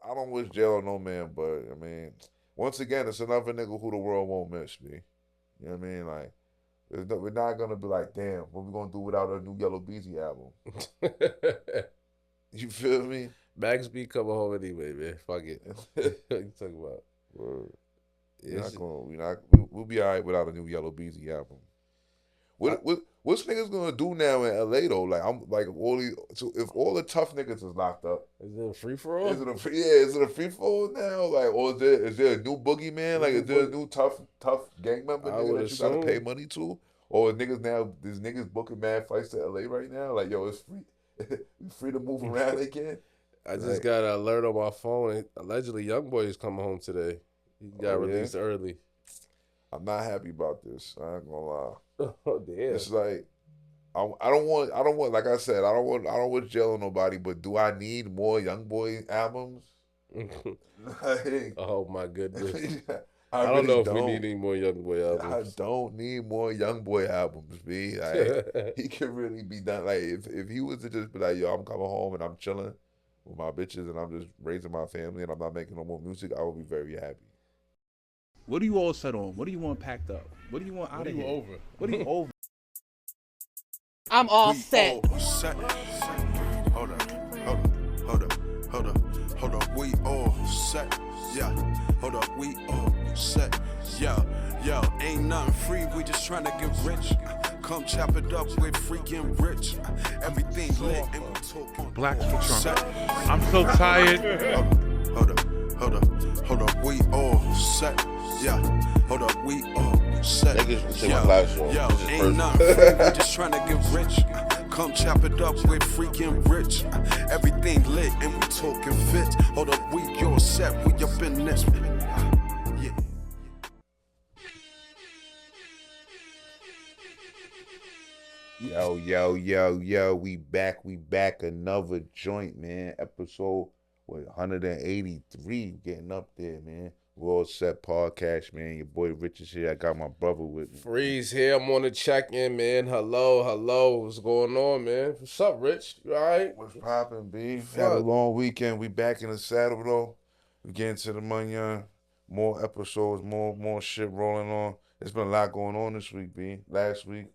I don't wish jail on no man, but I mean, once again, it's another nigga who the world won't miss, me. You know what I mean? Like, we're not gonna be like, damn, what we gonna do without a new Yellow Beezy album? You feel me? Max B coming home anyway, man. Fuck it. What you talking about? Word. We're It's not just, gonna. We not. We'll be alright without a new Yellow Beezy album. I, What's niggas gonna do now in LA though? Like I'm like all these, so if all the tough niggas is locked up, is it a free for is all? it a yeah? Is it a free fall now? Like, or is there a new boogeyman? Like, is there a new tough gang member I nigga would that you gotta pay assume. money to? Or niggas now? There's niggas booking mad flights to LA right now. Like, yo, it's free, we free to move around again. I just Like, got an alert on my phone. Allegedly, YoungBoy is coming home today. He oh got yeah, released early. I'm not happy about this. I ain't gonna lie. Oh damn. It's like I don't want, like I said, I don't want jail on nobody, but do I need more Young Boy albums? Like, Oh my goodness. I I don't really know if we need don't. any more YoungBoy I albums. don't need more Young Boy albums, B. Like, he can really be done. Like, if he was to just be like, yo, I'm coming home and I'm chilling with my bitches and I'm just raising my family and I'm not making no more music, I would be very happy. What do you all set on? What do you want packed up? What do you want out of here? over? What do you over? I'm all We set. all set. Hold up, hold up, hold up, hold up, hold up. We all set. Yeah, hold up. We all set. Yeah, yo, ain't nothing free. We just trying to get rich. Come chop it up with freaking rich. Everything lit and we talking Blacks for set. Trump. I'm so tired. Hold up, hold up, hold up. We all set. Yeah, hold up. We all set. Niggas would say my last song. Yo, This is ain't perfect. nothing free. We just trying to get rich. Come chop it up with freaking rich. Everything lit and we talking fit. Hold up, we all set. We up in this. Yeah. Yo, we back, another joint, man. Episode, 183, getting up there, man. We're all set podcast, man. Your boy Rich is here. I got my brother with me. Freeze here. I'm on the check-in, man. Hello. What's going on, man? What's up, Rich? You all right? What's poppin', B? Had a long weekend. We back in the saddle, though. We getting to the money, more episodes, more shit rolling on. There's been a lot going on this week, B. Last week,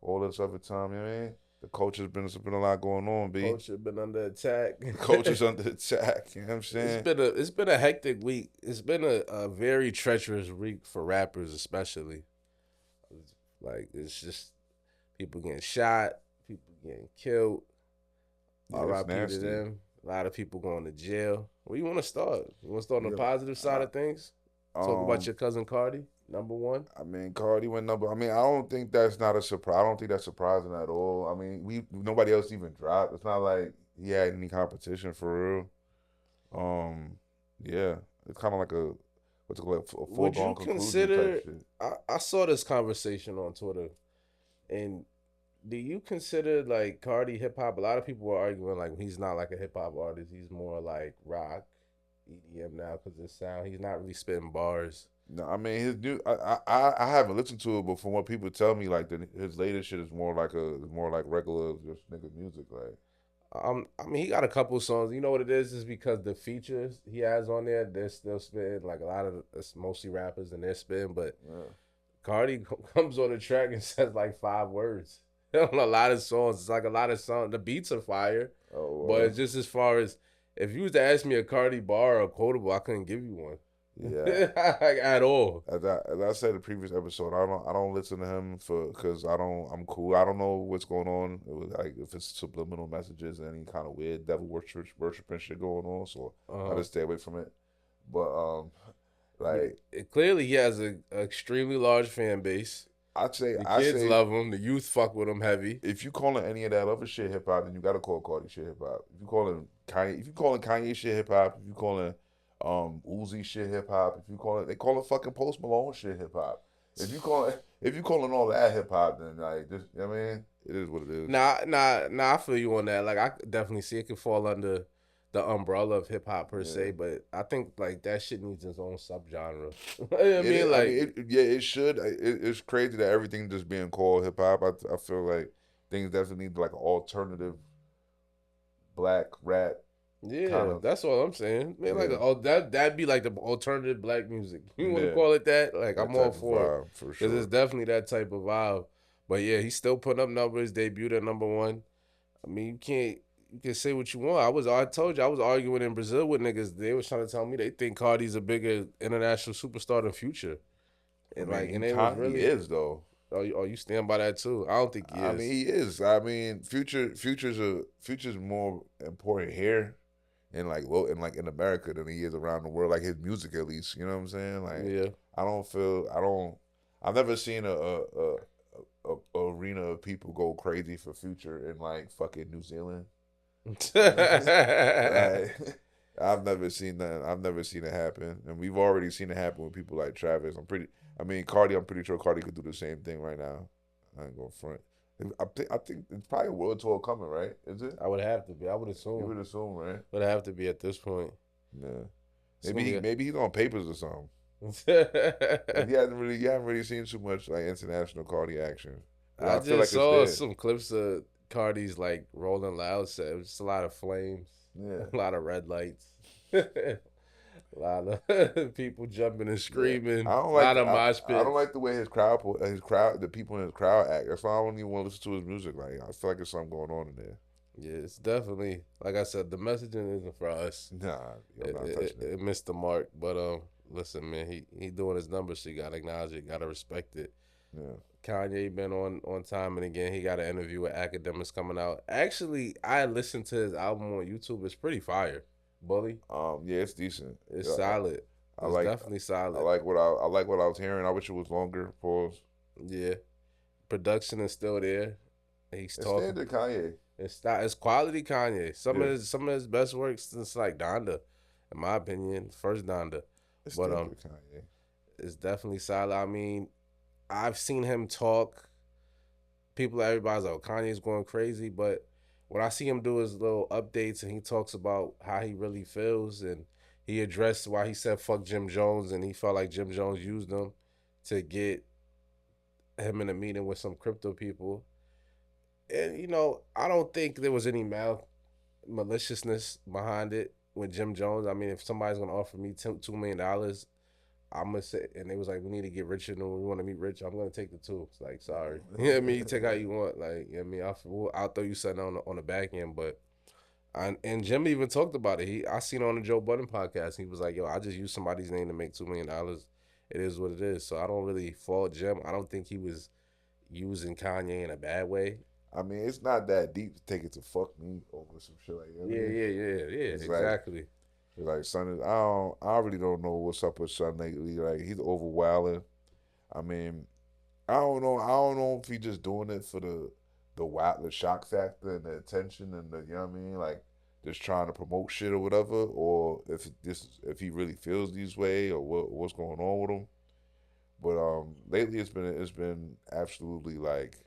all this other time, you know what I mean? The coach has been a lot going on, B. Coach has been under attack. The coach is under attack, you know what I'm saying? It's been a hectic week. It's been a very treacherous week for rappers, especially. It's just people getting shot, people getting killed. Yeah, it's R.I.P. to nasty. them. A lot of people going to jail. Where you want to start? You want to start on the Yeah. positive side of things? Talk about your cousin Cardi, number one. I mean, Cardi went number. I mean, I don't think that's not a surprise. I don't think that's surprising at all. I mean, nobody else even dropped. It's not like he had any competition for real. Yeah, it's kind of like a what's it called, a Would foregone you conclusion consider? type shit. I saw this conversation on Twitter, and do you consider like Cardi hip hop? A lot of people were arguing like he's not like a hip hop artist. He's more like rock, EDM now because his sound. He's not really spitting bars. No, I mean his new. I haven't listened to it, but from what people tell me, like his latest shit is more like regular just nigga music. Like, I mean, he got a couple songs. You know what it is because the features he has on there, they're still spitting. Like a lot of it's mostly rappers and they're spitting, but yeah. Cardi comes on the track and says like 5 words on a lot of songs. It's like a lot of songs. The beats are fire, but it's just as far as if you was to ask me a Cardi bar or quotable, I couldn't give you one. Yeah, like, at all. as I said in the previous episode, I don't listen to him because I'm cool. I don't know what's going on. Like if it's subliminal messages and any kind of weird devil worshiping shit going on, so I just stay away from it. But like clearly he has an extremely large fan base. I say The I kids say love him. The youth fuck with him heavy. if you calling any of that other shit hip hop, then you gotta call Cardi shit hip hop. If you calling Kanye shit hip hop, if you calling Uzi shit hip hop, they call it fucking Post Malone shit hip hop. If you calling all that hip hop, then like just you know what I mean, it is what it is. Nah. I feel you on that. Like I could definitely see it could fall under the umbrella of hip hop per se, but I think like that shit needs its own subgenre. It should. It's crazy that everything just being called hip hop. I feel like things definitely need like an alternative black rap Yeah, kinda, that's all I'm saying. Man, like Yeah. that'd be like the alternative black music. You want to Yeah. call it that? Like that I'm all type of for it vibe, for because sure. it's definitely that type of vibe. But yeah, he's still putting up numbers. Debuted at #1. I mean, you can say what you want. I told you I was arguing in Brazil with niggas. They was trying to tell me they think Cardi's a bigger international superstar than Future, I and mean, like, he and it was kind he really. is though. Oh, you stand by that too? I don't think he I is. mean, he is. I mean, Future's more important here in like in America than he is around the world. Like his music, at least. You know what I'm saying? Like, Yeah. I've never seen a arena of people go crazy for Future in like fucking New Zealand. Like, I've never seen that. I've never seen it happen, and we've already seen it happen with people like Travis. I mean, Cardi. I'm pretty sure Cardi could do the same thing right now. I ain't gonna front. I think it's probably a world tour coming, right? Is it? I would have to be. I would You assume. would assume, right? Would have to be at this point. Yeah. It's gonna be a- Maybe he's on papers or something. But you haven't really seen too much like international Cardi action. But I feel just like saw it's there. some clips of Cardi's like rolling loud set. It was just a lot of flames, Yeah. a lot of red lights, a lot of people jumping and screaming. I don't a lot like of mosh I don't pits. like the way the people in his crowd act. That's why I don't even want to listen to his music. Like I feel like there's something going on in there. Yeah, it's definitely like I said. The messaging isn't for us. Nah, I'm not touching it. It missed the mark. But listen, man, he doing his numbers. So you gotta acknowledge it. Gotta respect it. Yeah. Kanye been on time and again. He got an interview with Academics coming out. Actually, I listened to his album on YouTube. It's pretty fire. Bully. Yeah, it's decent. It's Yeah, solid. I It's like definitely solid. I like what I was hearing. I wish it was longer. Pause. Yeah. Production is still there. He's It's talking. standard Kanye. It's not. It's quality Kanye. Some Yeah. of his best work since like Donda, in my opinion, first Donda. It's But standard Kanye. it's definitely solid. I mean, I've seen him talk. Everybody's like, oh, Kanye's going crazy, but when I see him do his little updates and he talks about how he really feels, and he addressed why he said fuck Jim Jones, and he felt like Jim Jones used him to get him in a meeting with some crypto people. And I don't think there was any maliciousness behind it with Jim Jones. I mean, if somebody's gonna offer me $2 million, I'm gonna say, and they was like, we need to get richer and we want to meet rich, I'm gonna take the two. It's like, sorry. You know what I mean? You take how you want. Like, you know what I mean? I'll throw you something on the back end. But and Jim even talked about it. I seen it on the Joe Budden podcast. He was like, yo, I just used somebody's name to make $2 million. It is what it is. So I don't really fault Jim. I don't think he was using Kanye in a bad way. I mean, it's not that deep to take it to fuck me over some shit like that. Yeah, It's exactly. Like son, I really don't know what's up with son lately. Like he's overwhelming. I mean, I don't know if he's just doing it for the shock factor and the attention and the, you know what I mean, like just trying to promote shit or whatever, or if he really feels these way or what's going on with him. But lately it's been absolutely like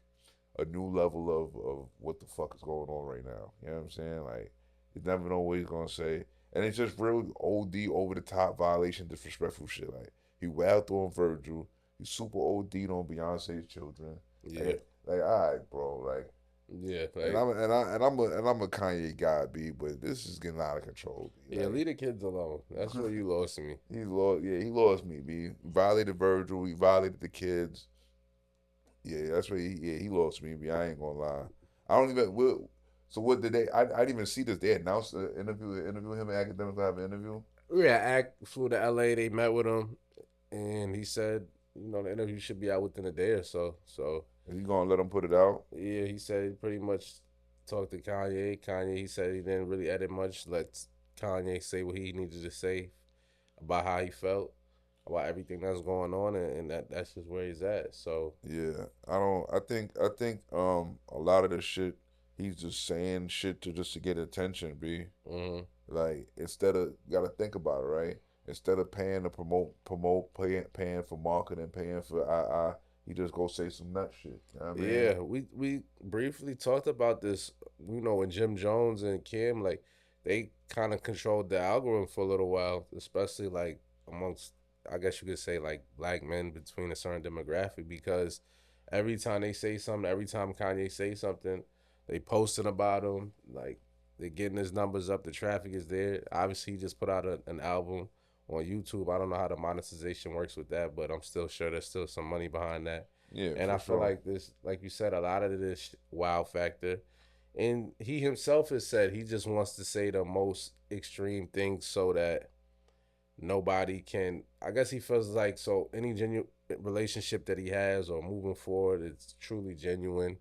a new level of what the fuck is going on right now. You know what I'm saying? Like you never know what he's gonna say. And it's just real OD over the top violation, disrespectful shit. Like he wailed through on Virgil. He super OD'd on Beyonce's children. Yeah. Like all right, bro. Like Yeah. Like, and I'm a Kanye guy, B. But this is getting out of control. B. yeah, Like, leave the kids alone. That's where you lost me. he lost me, B. He violated Virgil. He violated the kids. Yeah, that's where he lost me, B. I ain't gonna lie. I don't even. So what did they? I didn't even see this. They announced the interview. Him and Academics to have an interview. Yeah, Act flew to LA. They met with him, and he said, the interview should be out within a day or so. So Is he gonna let him put it out? yeah, he said he pretty much talked to Kanye. Kanye, he said he didn't really edit much. Let Kanye say what he needed to say about how he felt about everything that's going on, and that's just where he's at. So Yeah, I think a lot of the shit he's just saying shit to get attention, B. mm-hmm. Like instead of you gotta think about it, right? Instead of paying to promote, paying for marketing, paying for he just go say some nut shit. You know what I mean? Yeah, we briefly talked about this. When Jim Jones and Kim, like, they kind of controlled the algorithm for a little while, especially like amongst, I guess you could say, like black men between a certain demographic, because every time they say something, every time Kanye say something, they posting about him. Like They're getting his numbers up. The traffic is there. Obviously, he just put out an album on YouTube. I don't know how the monetization works with that, but I'm still sure there's still some money behind that. Yeah, And for I feel sure. like this, like you said, a lot of this wow factor. And he himself has said he just wants to say the most extreme things so that nobody can. I guess he feels like so any genuine relationship that he has or moving forward, it's truly genuine.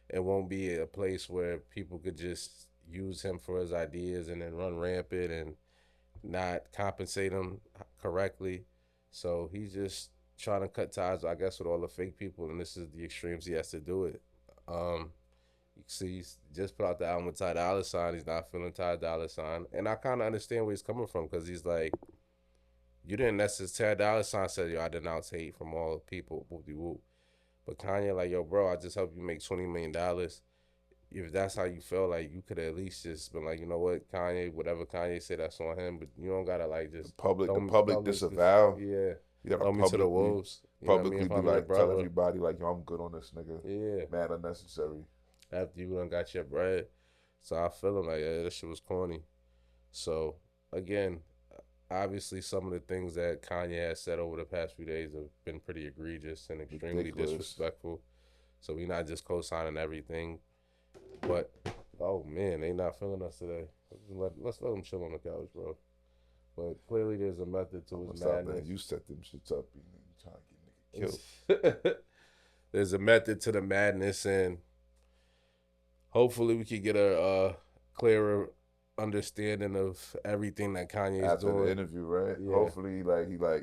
It won't be a place where people could just use him for his ideas and then run rampant and not compensate him correctly. So he's just trying to cut ties, I guess, with all the fake people, and this is the extremes he has to do it. You see, he's just put out the album with Ty Dolla $ign. He's not feeling Ty Dolla $ign, and I kind of understand where he's coming from because he's like, you didn't necessarily. Ty Dolla $ign said, "Yo, I denounce hate from all people." Whoop-de-whoop. But Kanye, like, yo, bro, I just helped you make $20 million. If that's how you feel, like, you could at least just been like, you know what, Kanye, whatever Kanye said, that's on him. But you don't gotta like just The public disavow. Yeah, You gotta throw me to the publicly, wolves. You know what I mean? publicly If be I'm your like, tell brother, everybody like, yo, I'm good on this nigga. yeah. Mad unnecessary. After you done got your bread, so I feel him like, yeah, that shit was corny. So again, obviously, some of the things that Kanye has said over the past few days have been pretty egregious and extremely Ridiculous. disrespectful. So we're not just co-signing everything. But, oh, man, they not feeling us today. Let's let them chill on the couch, bro. But clearly there's a method to his madness. You set them shits up. You trying to get nigga killed. There's a method to the madness, and hopefully we can get a clearer understanding of everything that Kanye is After doing. the interview, right? Yeah. Hopefully, he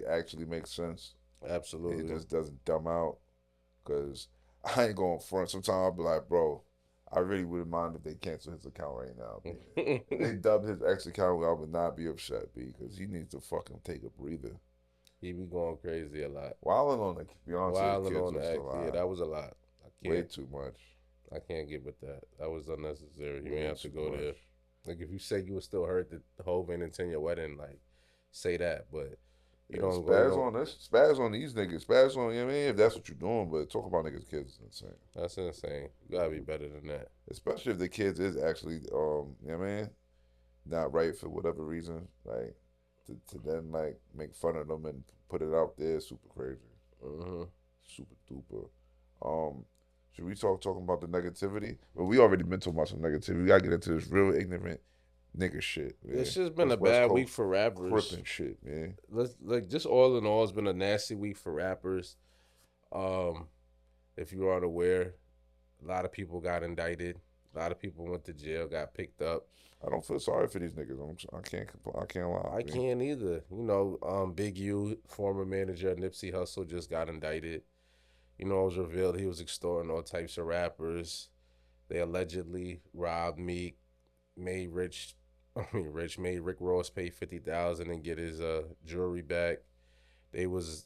actually makes sense. Absolutely. It just doesn't dumb out. Because I ain't going front. Sometimes I'll be like, bro, I really wouldn't mind if they cancel his account right now. If they dubbed his ex account, I would not be upset, because he needs to fucking take a breather. He be going crazy a lot. Wilding on the Beyonce Wilding kids on the was act. a lot. Yeah, that was a lot. Way too much. I can't get with that. That was unnecessary. You Way ain't have to too go much. there. Like, if you say you were still hurt that Hov ain't attend your wedding, like, say that. But you don't go. Spaz on this. Spaz on these niggas. Spaz on, you know what I mean? If that's what you're doing, but talk about niggas' kids is insane. That's insane. You gotta be better than that. Especially if the kids is actually, you know what I mean? Not right for whatever reason. Like, to then, like, make fun of them and put it out there, super crazy. Mm-hmm. Super duper. Should we talking about the negativity? Well, we already been talking about some negativity. We gotta get into this real ignorant nigga shit, man. It's just been This a West bad Coast week for rappers. Crippin' shit, man. Just all in all, it's been a nasty week for rappers. If you aren't aware, a lot of people got indicted. A lot of people went to jail, got picked up. I don't feel sorry for these niggas. I can't lie. I can't either. You know, Big U, former manager of Nipsey Hussle, just got indicted. You know, it was revealed he was extorting all types of rappers. They allegedly robbed Meek, made Rick Ross pay $50,000 and get his jewelry back. They was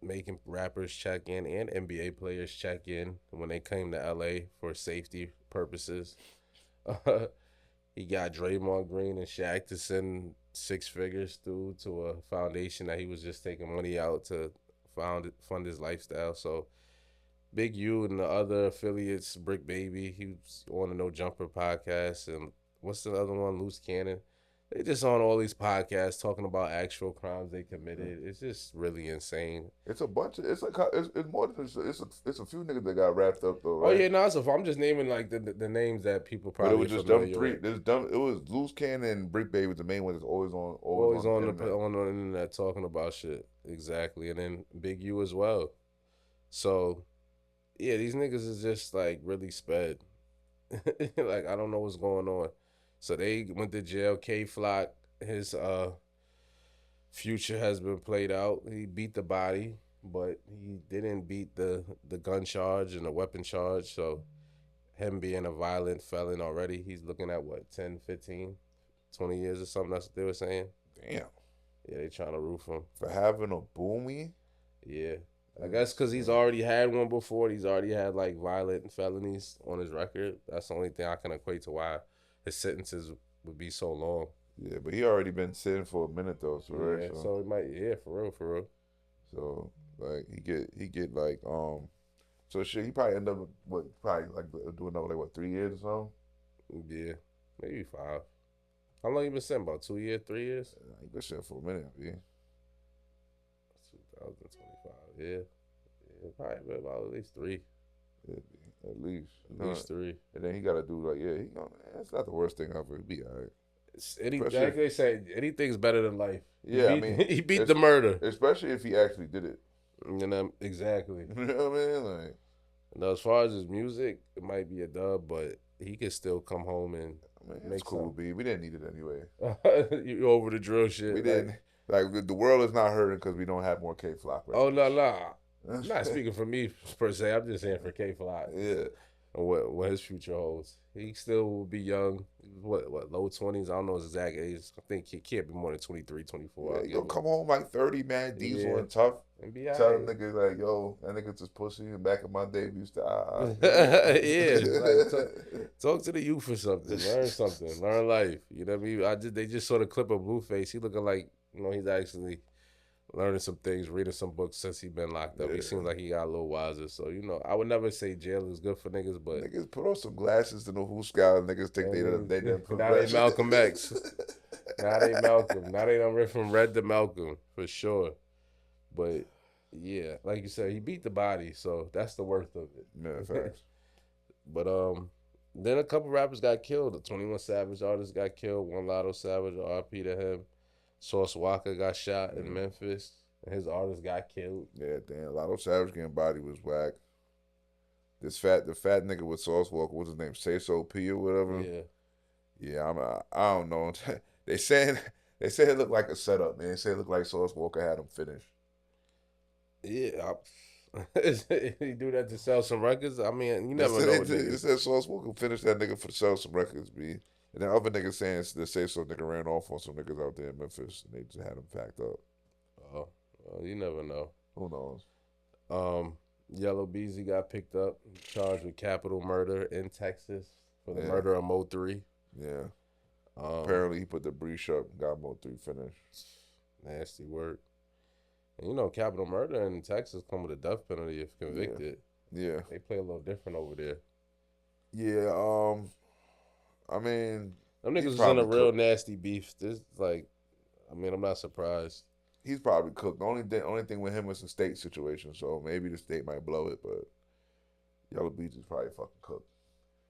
making rappers check in and NBA players check in when they came to LA for safety purposes. He got Draymond Green and Shaq to send 6 figures through to a foundation that he was just taking money out to fund his lifestyle. So Big U and the other affiliates, Brick Baby, he was on the No Jumper podcast, and what's the other one, Loose Cannon? They just on all these podcasts talking about actual crimes they committed. It's just really insane. It's a bunch of it's more than it's a few niggas that got wrapped up though. Right? Oh yeah, no, so I'm just naming like the names that people probably. But it was just them familiar three. with. It was Loose Cannon and Brick Baby was the main one that's always on the internet talking about shit. Exactly, and then Big U as well. So yeah, these niggas is just like really sped. Like, I don't know what's going on. So they went to jail. K-Flock, his future has been played out. He beat the body, but he didn't beat the gun charge and the weapon charge. So him being a violent felon already, he's looking at what, 10, 15, 20 years or something. That's what they were saying. Damn. Yeah, they trying to roof him. For having a boomy? Yeah. I guess because he's already had one before. He's already had like violent felonies on his record. That's the only thing I can equate to why his sentences would be so long. Yeah, but he already been sitting for a minute though, so Yeah, right. so it might, for real. So like he get like so shit. He probably end up like doing another like 3 years or something. Yeah, maybe 5. How long you been saying? About 2 years, 3 years? He been saying for a minute, yeah. 2025. Yeah. Probably been about at least 3. Yeah, at least. At least 3. And then he got to do like, yeah, that's not the worst thing ever. It'd be all right. Like they say, anything's better than life. Yeah, he beat the murder. Especially if he actually did it. You know, exactly. You know what I mean? Like, now, as far as his music, it might be a dub, but he can still come home and it's cool, B. We didn't need it anyway. You over the drill shit. We didn't. Like, the world is not hurting because we don't have more K-Flock. Right? Oh, no. I'm not speaking for me, per se. I'm just saying for K-Flock. Yeah. And what his future holds. He still will be young. What, low 20s? I don't know his exact age. I think he can't be more than 23, 24. Yeah, he'll come home like 30, man, diesel and tough. And be tell them niggas like, yo, that nigga's just pussy. And back in my day, we used to, yeah. Like, talk to the youth or something. Learn something. Learn life. You know what I mean? They just saw the clip of Blueface. He looking like, he's actually learning some things, reading some books since he been locked up. Yeah. He seems like he got a little wiser. So, I would never say jail is good for niggas, but niggas put on some glasses to know who's scout. Niggas think they done now they Malcolm X. Now they Malcolm. Now they done ripped from Red to Malcolm for sure. But yeah, like you said, he beat the body, so that's the worth of it. Yeah, facts. But then a couple rappers got killed. The 21 Savage artist got killed. One Lotto Savage, RP to him. Sauce Walker got shot in Memphis, and his artist got killed. Yeah, damn. Lotto Savage getting body was whack. The fat nigga with Sauce Walker, what's his name? Say So P or whatever. Yeah. Yeah, I don't know. They say it looked like a setup, man. They say it looked like Sauce Walker had him finished. Yeah. He do that to sell some records? I mean, you never know. They said Sauce Walker finished that nigga for sell some records, B. And then other niggas saying the Say So nigga ran off on some niggas out there in Memphis, and they just had him packed up. Oh, well, you never know. Who knows? Yellow Beezy got picked up, charged with capital murder in Texas for the murder of Mo 3. Yeah. Apparently he put the breach up and got Mo 3 finished. Nasty work. And capital murder in Texas come with a death penalty if convicted. Yeah. They play a little different over there. Yeah, I mean, them niggas was in a real nasty beef. This I'm not surprised. He's probably cooked. The only thing with him is the state situation, so maybe the state might blow it, but Yellow Beach is probably fucking cooked.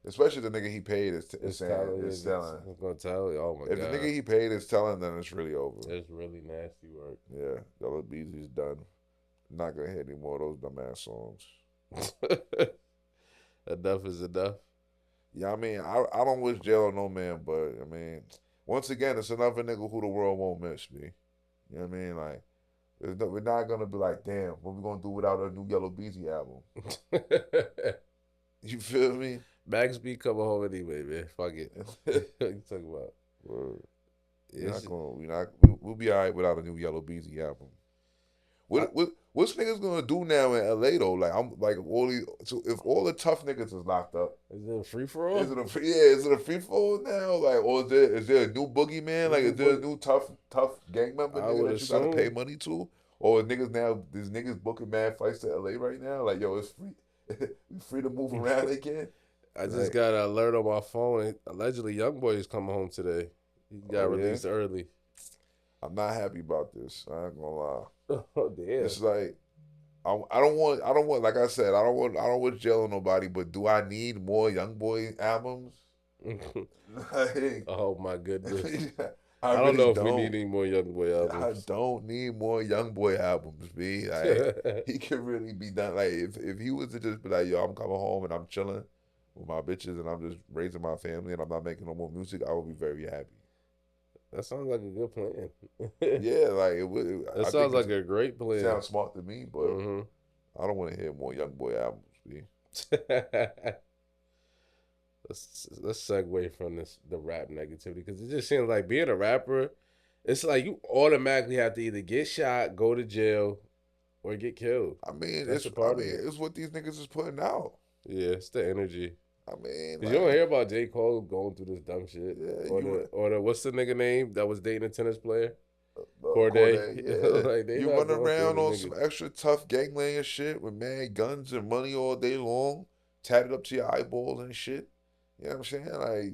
Especially the nigga he paid is telling. It's gonna tell you. Oh my god! If the nigga he paid is telling, then it's really over. It's really nasty work. Yeah, Yellow Beach is done. Not gonna hear any more of those dumbass songs. Enough is enough. Yeah, I mean, I don't wish jail on no man, but I mean, once again, it's another nigga who the world won't miss, me. You know what I mean? Like, we're not gonna be like, damn, what we gonna do without a new Yellow Beezy album? You feel me? Max B coming home anyway, man. Fuck it. What you talking about? We'll be all right without a new Yellow Beezy album. What's niggas gonna do now in LA though? Like so if all the tough niggas is locked up, is it a free for all? Is it a free for all now? Like, or is there a new boogeyman? Like, is there a new tough gang member nigga that you gotta pay money to? Or there's niggas booking mad flights to LA right now? Like, yo, it's free. We free to move around again. I just got an alert on my phone. Allegedly, Youngboy is coming home today. He got released early. I'm not happy about this. I ain't gonna lie. Oh, damn. It's like I don't want. Like I said, I don't want jail on nobody. But do I need more Youngboy albums? Oh my goodness. I don't know if we need any more Youngboy albums. I don't need more Youngboy albums, B. Like, he could really be done. Like, if he was to just be like, yo, I'm coming home and I'm chilling with my bitches and I'm just raising my family and I'm not making no more music, I would be very happy. That sounds like a good plan. Yeah, like it would. That sounds like a great plan. Sounds smart to me, but I don't want to hear more Youngboy albums, B. Let's segue from the rap negativity, because it just seems like being a rapper, it's like you automatically have to either get shot, go to jail, or get killed. I mean, it's what these niggas is putting out. Yeah, it's the energy. I mean, you don't hear about J. Cole going through this dumb shit. Yeah, or the what's the nigga name that was dating a tennis player? Corday. Yeah. Like, you run around on some extra tough gangland shit with mad guns and money all day long, tatted up to your eyeballs and shit. You know what I'm saying? Like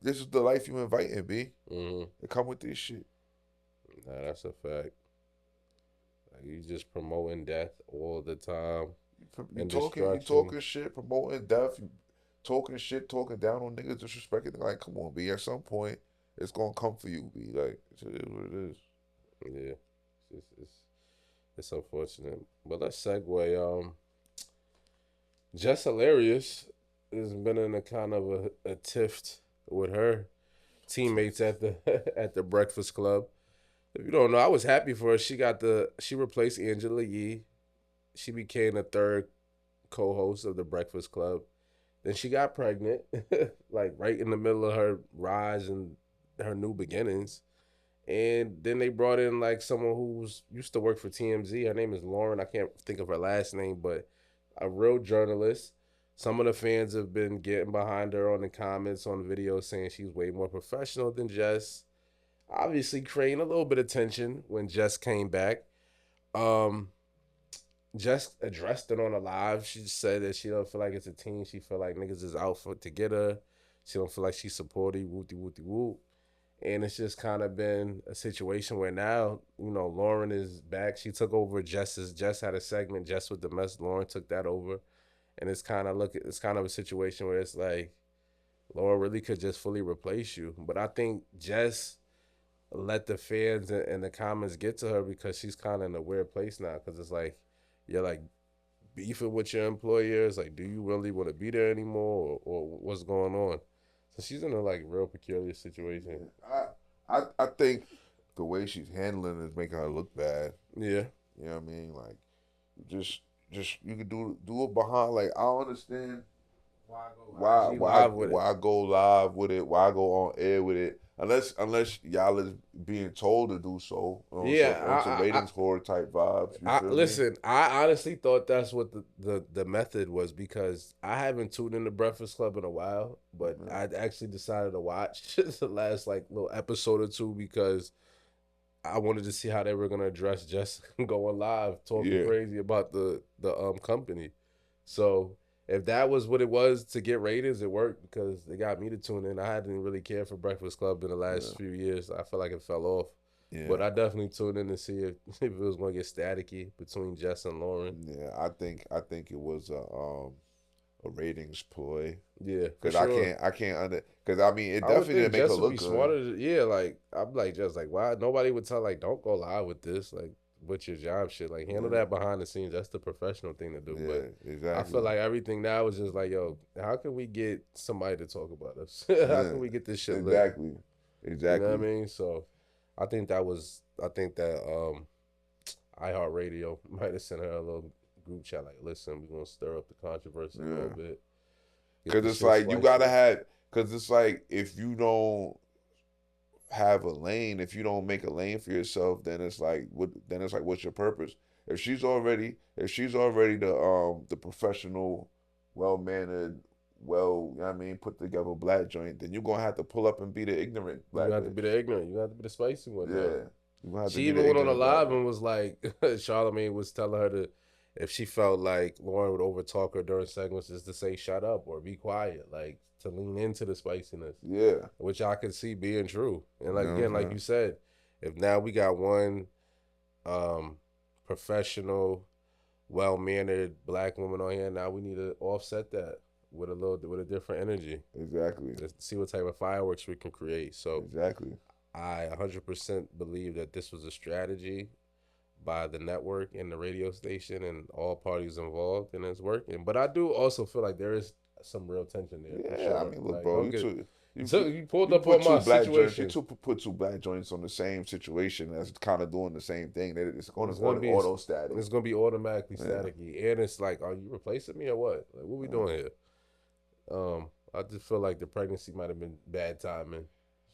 this is the life you inviting, B. Mm-hmm. They come with this shit. Nah, that's a fact. Like, you just promoting death all the time. You Destruction. talking shit, promoting death, you talking shit, talking down on niggas, disrespecting. Like, come on, B. At some point, it's gonna come for you, B. Like, it is what it is. Yeah, it's unfortunate. But let's segue. Jess Hilarious has been in a kind of a tiff with her teammates at the at the Breakfast Club. If you don't know, I was happy for her. She replaced Angela Yee. She became the third co-host of the Breakfast Club. Then she got pregnant, like right in the middle of her rise and her new beginnings. And then they brought in like someone who used to work for TMZ. Her name is Lauren. I can't think of her last name, but a real journalist. Some of the fans have been getting behind her on the comments on the video saying she's way more professional than Jess. Obviously creating a little bit of tension when Jess came back. Jess addressed it on a live. She said that she don't feel like it's a team. She feel like niggas is out to get her. She don't feel like she's supportive, whoop. And it's just kind of been a situation where now, you know, Lauren is back. She took over Jess had a segment, Jess with the mess. Lauren took that over. And it's kind of a situation where it's like Lauren really could just fully replace you. But I think Jess let the fans and the comments get to her because she's kind of in a weird place now. Because it's like, you're like beefing with your employers. Like, do you really want to be there anymore, or what's going on? So she's in a like real peculiar situation. I think the way she's handling it is making her look bad. Yeah. You know what I mean? Like, just you could do it behind. Like, I don't understand why go live with it? Why go on air with it? Unless y'all is being told to do so. On some ratings horror type vibes. Listen, I honestly thought that's what the method was, because I haven't tuned in to Breakfast Club in a while, but I actually decided to watch the last like little episode or two because I wanted to see how they were gonna address Jess going live, talking crazy about the company. So if that was what it was to get ratings, it worked because they got me to tune in. I hadn't really cared for Breakfast Club in the last few years. I feel like it fell off. Yeah. But I definitely tuned in to see if it was going to get staticky between Jess and Lauren. Yeah, I think it was a ratings ploy. Yeah, because I can't because I mean it definitely didn't make her look good. Smarter. Yeah, like I'm like just like why nobody would tell like don't go live with this like. What's your job shit? Like, handle that behind the scenes. That's the professional thing to do. Yeah, but exactly. I feel like everything now is just like, yo, how can we get somebody to talk about us? How can we get this shit lit? Exactly. You know what I mean? So I think that iHeartRadio might have sent her a little group chat like, listen, we're going to stir up the controversy a little bit. Because it's like, you got to have, because it's like, if you don't have a lane, if you don't make a lane for yourself, then it's like what's your purpose? If she's already the professional, well-mannered, you know what I mean, put together black joint, then you're gonna have to pull up and be the ignorant black. You have to be the ignorant. You have to be the spicy one. Yeah. She even went on a live and was like, Charlamagne was telling her to, if she felt like Lauren would overtalk her during segments, is to say shut up or be quiet, like to lean into the spiciness. Yeah. Which I could see being true. And like again, like you said, if now we got one professional, well-mannered black woman on here, now we need to offset that with a different energy. Exactly. Just see what type of fireworks we can create. So exactly. I 100% believe that this was a strategy by the network and the radio station and all parties involved, and it's working. But I do also feel like there is some real tension there. Yeah, sure. I mean, look, like, bro, you pulled up on my situation. You put two black joints on the same situation that's kind of doing the same thing. It's going to be auto static. It's going to be automatically staticky, and it's like, are you replacing me or what? Like, what we doing here? I just feel like the pregnancy might have been bad timing.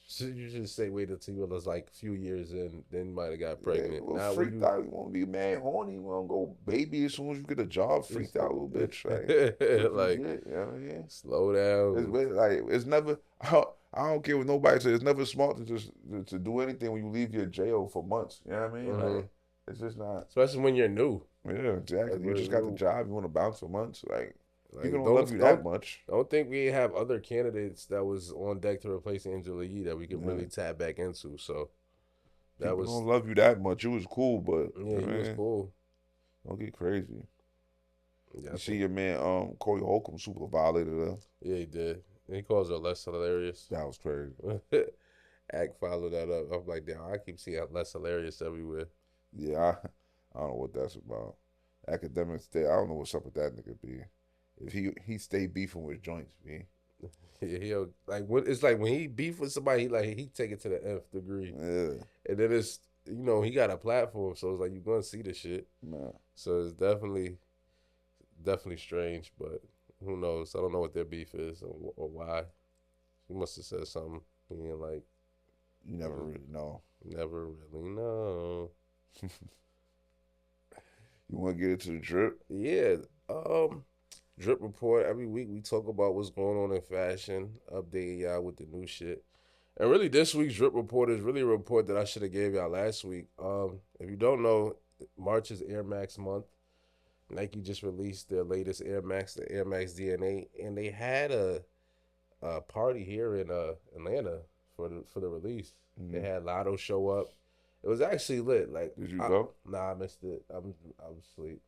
So you should say wait until you was like a few years in, then you might have got pregnant. Yeah, now freaked out. You want to be mad horny. You want to go baby as soon as you get a job. Freaked out a little bitch. Like, yeah. Slow down. It's never. I don't care what nobody says. It's never smart to just to do anything when you leave your jail for months. You know what I mean? Mm-hmm. Like, it's just not. Especially when you're new. Yeah, exactly. Like, you just got the job. You want to bounce for months. Like, Like, People don't love you that much. Don't think we have other candidates that was on deck to replace Angela Yee that we could really tap back into. So that People don't love you that much. It was cool, but yeah, he was cool. Don't get crazy. Yeah, you see your man Corey Holcomb super violated her. Yeah, he did. And he calls her less hilarious. That was crazy. Act followed that up. I'm like, damn, I keep seeing less hilarious everywhere. Yeah, I don't know what that's about. Academic state, I don't know what's up with that nigga, B. If he stay beefing with joints, B. Yeah, he'll like what it's like when he beef with somebody, he take it to the nth degree. Yeah. And then it's he got a platform, so it's like you're gonna see the shit. Nah. So it's definitely strange, but who knows? I don't know what their beef is or why. He must have said something. He ain't like. You never really know. Never really know. You want to get into the drip? Yeah. Drip report. Every week we talk about what's going on in fashion, updating y'all with the new shit. And really this week's drip report is really a report that I should have gave y'all last week. If you don't know, March is Air Max month. Nike just released their latest Air Max, the Air Max DNA, and they had a party here in Atlanta for the release. Mm-hmm. They had Lotto show up. It was actually lit. Like, did you go? Nah, I missed it. I was asleep.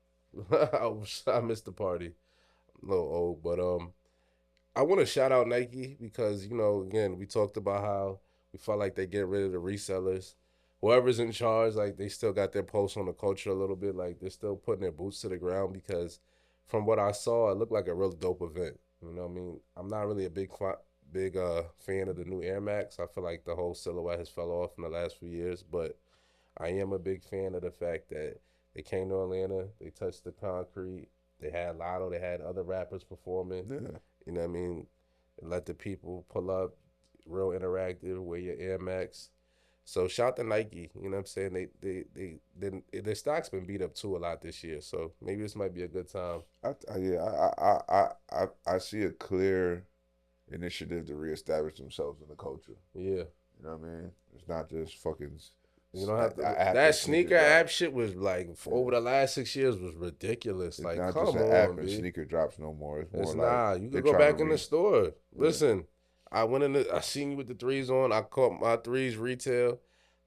I missed the party. I'm a little old, but I want to shout out Nike because again we talked about how we felt like they get rid of the resellers. Whoever's in charge, like they still got their pulse on the culture a little bit. Like they're still putting their boots to the ground because from what I saw, it looked like a real dope event. You know what I mean? I'm not really a big fan of the new Air Max. I feel like the whole silhouette has fell off in the last few years, but I am a big fan of the fact that they came to Atlanta, they touched the concrete, they had Lotto, they had other rappers performing. Yeah. You know what I mean? They let the people pull up, real interactive, wear your Air Max. So shout to Nike, you know what I'm saying? Their stock's been beat up too a lot this year, so maybe this might be a good time. I see a clear initiative to reestablish themselves in the culture. Yeah. You know what I mean? It's not just fucking. You don't have to. That sneaker app shit was like over the last 6 years was ridiculous. It's like, not come just an on, app and B. sneaker drops no more. It's more like you can go back in the store. Listen, I went in. I seen you with the threes on. I caught my threes retail.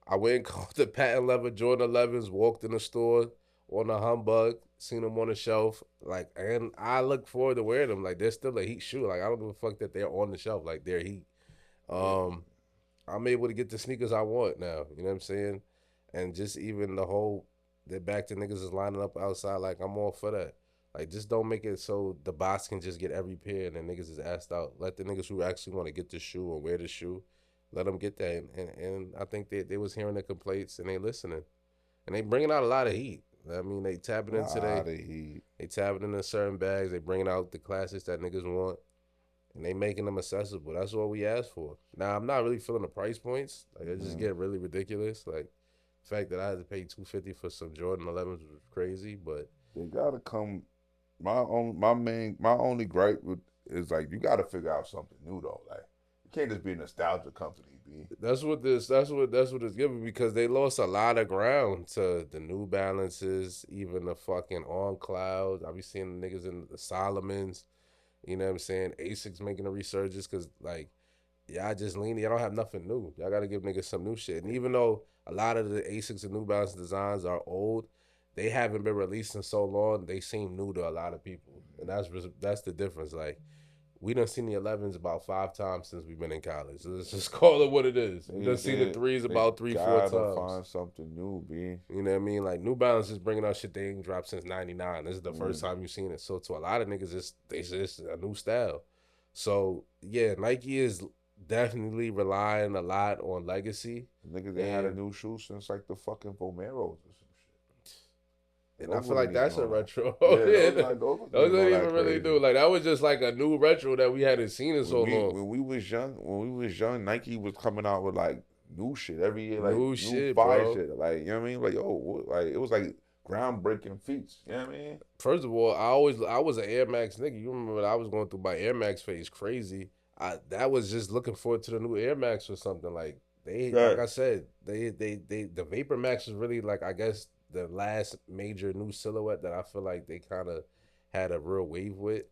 I went and caught the patent leather Jordan 11s. Walked in the store on the humbug. Seen them on the shelf. Like, and I look forward to wearing them. Like, they're still a heat shoe. Like, I don't give a fuck that they're on the shelf. Like, they're heat. I'm able to get the sneakers I want now. You know what I'm saying? And just even the whole, they're back to niggas is lining up outside. Like, I'm all for that. Like, just don't make it so the boss can just get every pair and then niggas is asked out. Let the niggas who actually want to get the shoe or wear the shoe, let them get that. And I think they was hearing the complaints and they listening. And they bringing out a lot of heat. I mean, they tapping into they tapping into certain bags. They bringing out the classics that niggas want. And they making them accessible. That's what we asked for. Now, I'm not really feeling the price points. Like, it just get really ridiculous. Like, the fact that I had to pay $250 for some Jordan 11s was crazy, but they gotta come. My only gripe is like you gotta figure out something new though. Like you can't just be a nostalgia company, B. That's what it's giving because they lost a lot of ground to the New Balances, even the fucking On Clouds. I be seeing the niggas in the Solomons. You know what I'm saying? Asics making a resurgence because, like, y'all just leaning. Y'all don't have nothing new. Y'all got to give niggas some new shit. And even though a lot of the Asics and New Balance designs are old, they haven't been released in so long, they seem new to a lot of people. And that's the difference. Like, we done seen the 11s about 5 times since we've been in college. So let's just call it what it is. We done seen the 3s about 3-4 times. Find something new, B. You know what I mean? Like, New Balance is bringing out shit they ain't dropped since 99. This is the first time you've seen it. So to a lot of niggas, it's a new style. So, yeah, Nike is definitely relying a lot on legacy. Niggas they had a new shoe since like the fucking Vomeros or some shit. And I feel like that's a retro. Yeah, those don't even really do. Like, that was just like a new retro that we hadn't seen in so long. When we was young, Nike was coming out with like new shit every year, like new shit, fire bro. shit. Like, you know what I mean? Like, like it was like groundbreaking feats. You know what I mean? First of all, I was an Air Max nigga. You remember I was going through my Air Max phase crazy. That was just looking forward to the new Air Max or something. Like like I said, the Vapor Max is really like, I guess, the last major new silhouette that I feel like they kind of had a real wave with.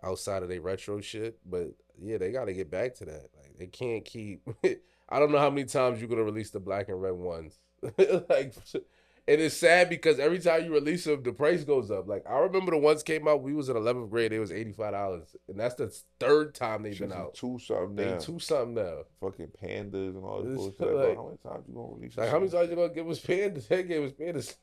outside of their retro shit. But yeah, they got to get back to that. Like they can't keep. I don't know how many times you're gonna release the black and red ones. Like, and it's sad because every time you release them, the price goes up. Like I remember the ones came out. We was in 11th grade. It was $85, and that's the third time they've been out. Two something They now. two something now. Fucking pandas and all this It's bullshit. like- How many times you gonna release? Like how many times you gonna give us pandas? They gave us pandas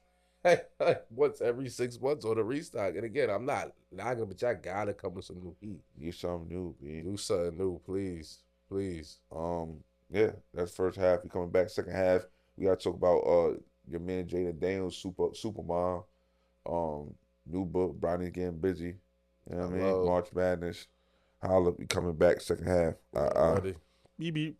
like once every 6 months on the restock. And again, I'm not knocking, but y'all gotta come with some new heat. Get something new, B. Do something new, please, please. Yeah, that's first half. We coming back second half. We gotta talk about your man Jada Daniels, Supermom. New book, Brownie's getting busy. You know what I mean? Hello. March Madness. Holla, we coming back second half. Ready? Beep beep.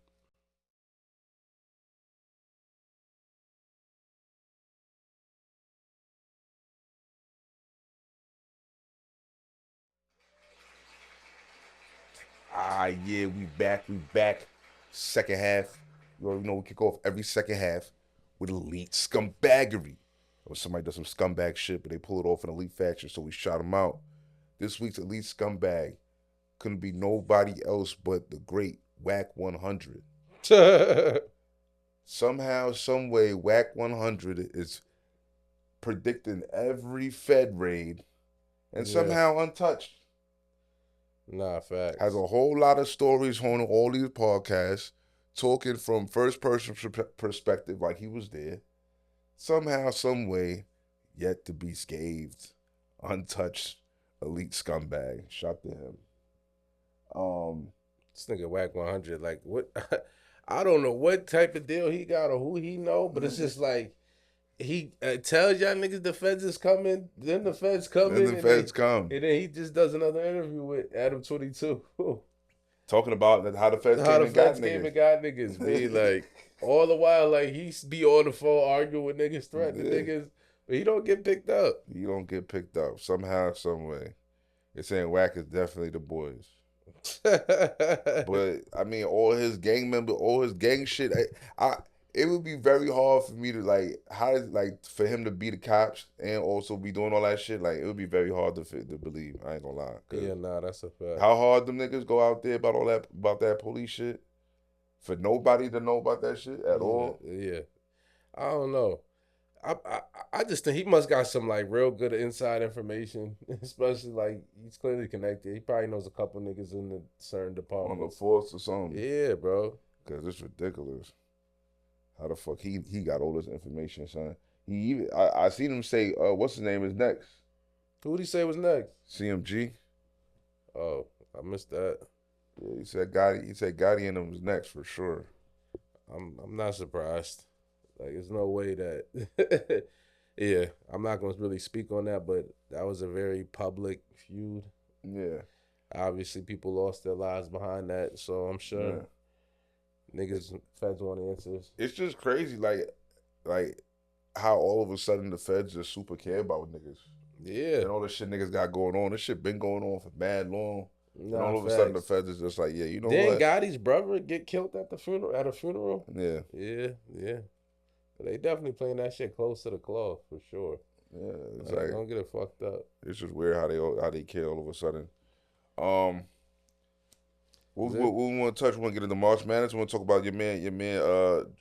Yeah, we back. Second half. You already know we kick off every second half with elite scumbaggery. Or somebody does some scumbag shit, but they pull it off in elite fashion, so we shout them out. This week's elite scumbag couldn't be nobody else but the great Whack 100. Somehow, some way, Whack 100 is predicting every Fed raid and Yeah. somehow untouched. Nah, facts. Has a whole lot of stories on all these podcasts, talking from first person perspective like he was there. Somehow, some way, yet to be scathed, untouched, elite scumbag. Shout to him. This nigga Whack 100, like what? I don't know what type of deal he got or who he know, but it's just like he tells y'all niggas the feds is coming, then the feds come Then in, the feds come. and then he just does another interview with Adam 22. Talking about how the feds How came the and got feds came niggas. and got niggas, be like all the while like he be on the phone arguing with niggas, threatening Yeah. niggas, but he don't get picked up. You don't get picked up somehow, some way. They're saying Whack is definitely the boys. But I mean, all his gang members, all his gang shit. It would be very hard for me to for him to be the cops and also be doing all that shit. Like it would be very hard to believe. I ain't gonna lie. 'Cause Yeah, nah, that's a fact. how hard them niggas go out there about all that police shit for nobody to know about that shit at all. Yeah, I don't know. I just think he must got some like real good inside information, especially like he's clearly connected. He probably knows a couple niggas in the certain On the departments. force or something. Yeah, bro. Cause it's ridiculous. How the fuck he got all this information, son? He even I seen him say, what's his name is next? Who'd he say was next? CMG. Oh, I missed that. Yeah, he said Gotti and him was next for sure. I'm not surprised. Like, there's no way that. Yeah, I'm not gonna really speak on that, but that was a very public feud. Yeah. Obviously, people lost their lives behind that, so I'm sure niggas, feds want answers. It's just crazy, like how all of a sudden the feds just super care about niggas. Yeah. And all the shit niggas got going on. This shit been going on for mad long. And Nah, all of a sudden the facts. feds is just like, yeah, you know Then what? Gotti's brother get killed at the funeral. At a funeral. Yeah. Yeah. They definitely playing that shit close to the cloth for sure. Yeah. It's Like, like don't get it fucked up. it's just weird how they care all of a sudden. What we want to touch? We want to get into March Madness. We want to talk about your man.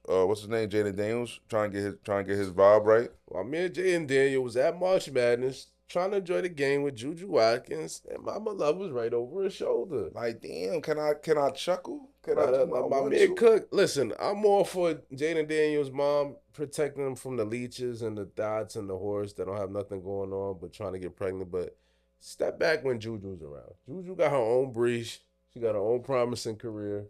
What's his name? Jaden Daniels. Trying to get his vibe right. Well, me and Jay and Daniel was at March Madness trying to enjoy the game with JuJu Watkins, and my love was right over his shoulder. Like, damn, can I chuckle? Can I do my My one, man two? Cook, listen, I'm all for Jaden Daniels' mom protecting him from the leeches and the dots and the horse that don't have nothing going on but trying to get pregnant. But step back when JuJu's around. JuJu got her own breeze. She got her own promising career.